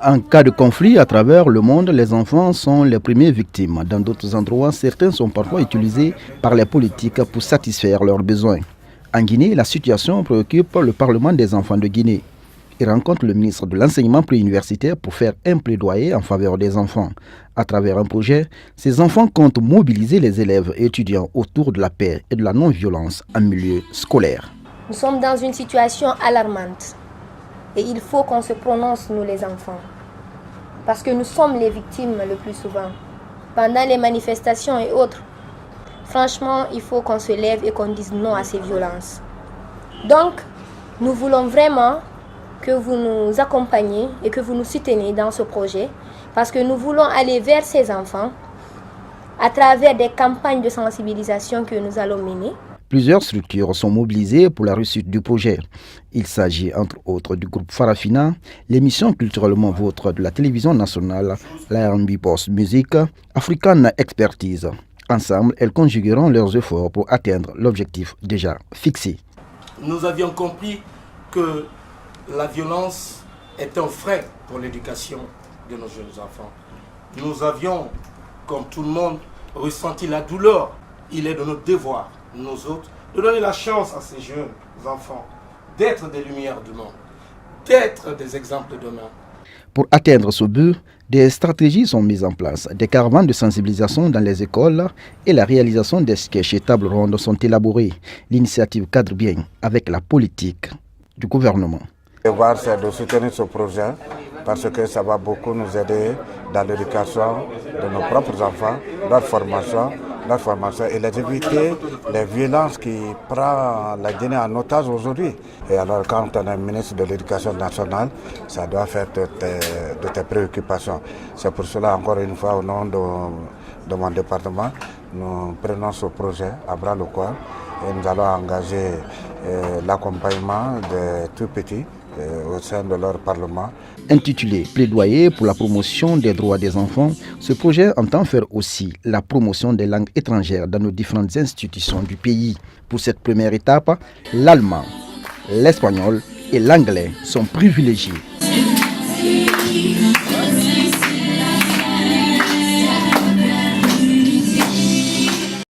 En cas de conflit à travers le monde, les enfants sont les premières victimes. Dans d'autres endroits, certains sont parfois utilisés par les politiques pour satisfaire leurs besoins. En Guinée, la situation préoccupe le Parlement des enfants de Guinée. Il rencontre le ministre de l'enseignement préuniversitaire pour faire un plaidoyer en faveur des enfants. À travers un projet, ces enfants comptent mobiliser les élèves et étudiants autour de la paix et de la non-violence en milieu scolaire. Nous sommes dans une situation alarmante et il faut qu'on se prononce, nous les enfants. Parce que nous sommes les victimes le plus souvent. Pendant les manifestations et autres, franchement, il faut qu'on se lève et qu'on dise non à ces violences. Donc, nous voulons vraiment que vous nous accompagniez et que vous nous souteniez dans ce projet. Parce que nous voulons aller vers ces enfants à travers des campagnes de sensibilisation que nous allons mener. Plusieurs structures sont mobilisées pour la réussite du projet. Il s'agit entre autres du groupe Farafina, l'émission Culturellement Vôtre de la télévision nationale, la R&B Post Music, African Expertise. Ensemble, elles conjugueront leurs efforts pour atteindre l'objectif déjà fixé. Nous avions compris que la violence est un frein pour l'éducation de nos jeunes enfants. Nous avions, comme tout le monde, ressenti la douleur. Il est de notre devoir, nous autres, de donner la chance à ces jeunes enfants d'être des lumières du monde, d'être des exemples demain. Pour atteindre ce but, des stratégies sont mises en place. Des caravanes de sensibilisation dans les écoles et la réalisation des sketchs et tables rondes sont élaborées. L'initiative cadre bien avec la politique du gouvernement. Le devoir, c'est de soutenir ce projet parce que ça va beaucoup nous aider dans l'éducation de nos propres enfants, leur formation et les éviter les violences qui prennent la Guinée en otage aujourd'hui. Et alors quand on est ministre de l'Éducation nationale, ça doit faire de tes préoccupations. C'est pour cela, encore une fois, au nom de mon département, nous prenons ce projet à bras le corps et nous allons engager l'accompagnement des tout petits au sein de leur parlement. Intitulé Plaidoyer pour la promotion des droits des enfants, ce projet entend faire aussi la promotion des langues étrangères dans nos différentes institutions du pays. Pour cette première étape, l'allemand, l'espagnol et l'anglais sont privilégiés.